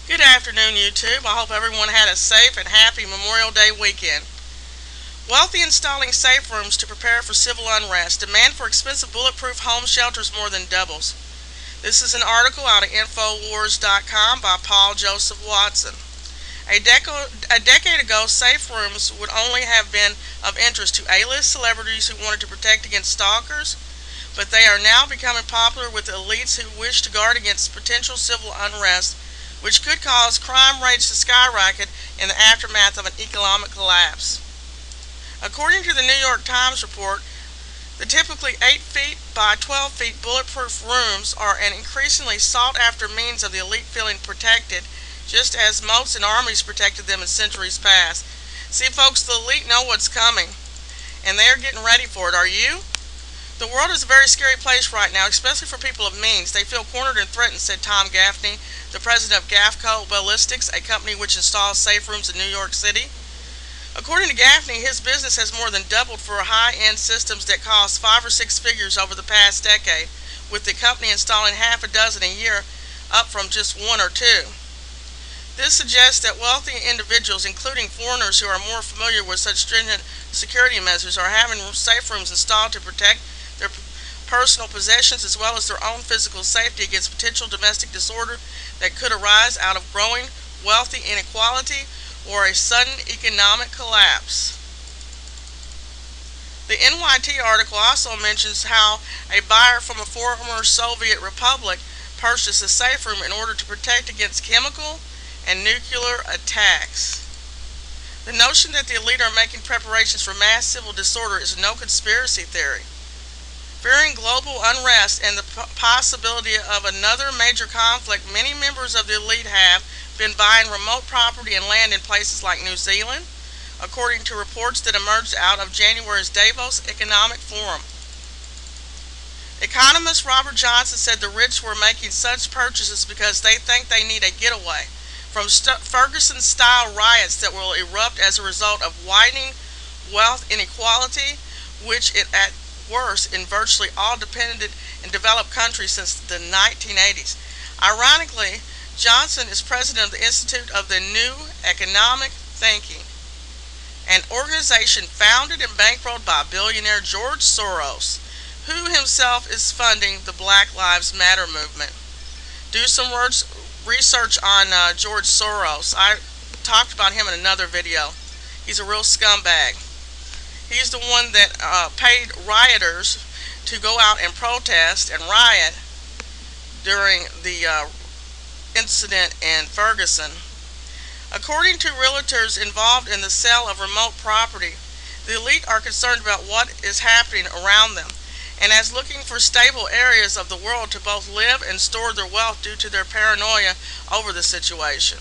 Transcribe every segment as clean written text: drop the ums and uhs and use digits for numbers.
Good afternoon, YouTube. I hope everyone had a safe and happy Memorial Day weekend. Wealthy installing safe rooms to prepare for civil unrest. Demand for expensive bulletproof home shelters more than doubles. This is an article out of Infowars.com by Paul Joseph Watson. A decade ago, safe rooms would only have been of interest to A-list celebrities who wanted to protect against stalkers, but they are now becoming popular with elites who wish to guard against potential civil unrest, which could cause crime rates to skyrocket in the aftermath of an economic collapse. According to the New York Times report, the typically 8 feet by 12 feet bulletproof rooms are an increasingly sought-after means of the elite feeling protected, just as moats and armies protected them in centuries past. See, folks, the elite know what's coming, and they're getting ready for it. Are you? The world is a very scary place right now, especially for people of means. They feel cornered and threatened, said Tom Gaffney, the president of Gaffco Ballistics, a company which installs safe rooms in New York City. According to Gaffney, his business has more than doubled for high-end systems that cost 5 or 6 figures over the past decade, with the company installing half a dozen a year, up from just 1 or 2. This suggests that wealthy individuals, including foreigners who are more familiar with such stringent security measures, are having safe rooms installed to protect their personal possessions as well as their own physical safety against potential domestic disorder that could arise out of growing wealthy inequality or a sudden economic collapse. The NYT article also mentions how a buyer from a former Soviet republic purchased a safe room in order to protect against chemical and nuclear attacks. The notion that the elite are making preparations for mass civil disorder is no conspiracy theory. Fearing global unrest and the possibility of another major conflict, many members of the elite have been buying remote property and land in places like New Zealand, according to reports that emerged out of January's Davos Economic Forum. Economist Robert Johnson said the rich were making such purchases because they think they need a getaway from Ferguson-style riots that will erupt as a result of widening wealth inequality, which it at worst in virtually all dependent and developed countries since the 1980s. Ironically, Johnson is president of the Institute of the New Economic Thinking, an organization founded and bankrolled by billionaire George Soros, who himself is funding the Black Lives Matter movement. Do some research on George Soros. I talked about him in another video. He's a real scumbag. He's the one that paid rioters to go out and protest and riot during the incident in Ferguson. According to realtors involved in the sale of remote property, the elite are concerned about what is happening around them, and as looking for stable areas of the world to both live and store their wealth due to their paranoia over the situation.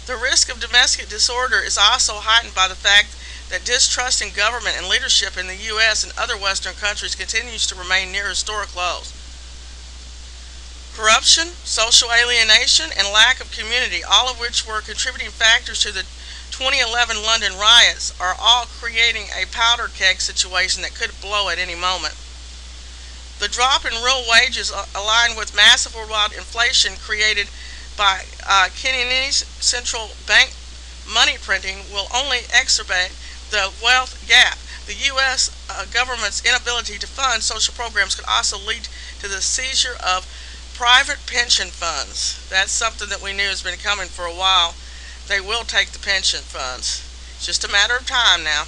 The risk of domestic disorder is also heightened by the fact that distrust in government and leadership in the U.S. and other Western countries continues to remain near historic lows. Corruption, social alienation, and lack of community, all of which were contributing factors to the 2011 London riots, are all creating a powder keg situation that could blow at any moment. The drop in real wages aligned with massive worldwide inflation created by Kenya's central bank money printing will only exacerbate the wealth gap. The U.S. Government's inability to fund social programs could also lead to the seizure of private pension funds. That's something that we knew has been coming for a while. They will take the pension funds. It's just a matter of time now.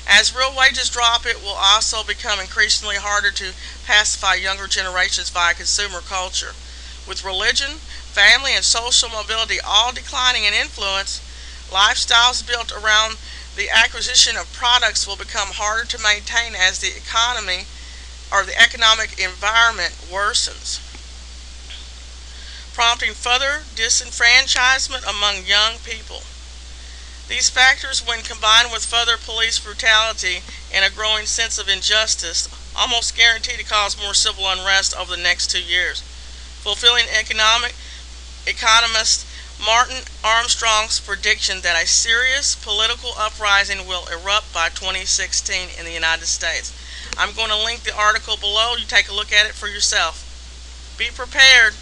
As real wages drop, it will also become increasingly harder to pacify younger generations via consumer culture. With religion, family, and social mobility all declining in influence, lifestyles built around the acquisition of products will become harder to maintain as the economy or the economic environment worsens, prompting further disenfranchisement among young people. These factors, when combined with further police brutality and a growing sense of injustice, almost guarantee to cause more civil unrest over the next 2 years, fulfilling economist Martin Armstrong's prediction that a serious political uprising will erupt by 2016 in the United States. I'm going to link the article below. You take a look at it for yourself. Be prepared.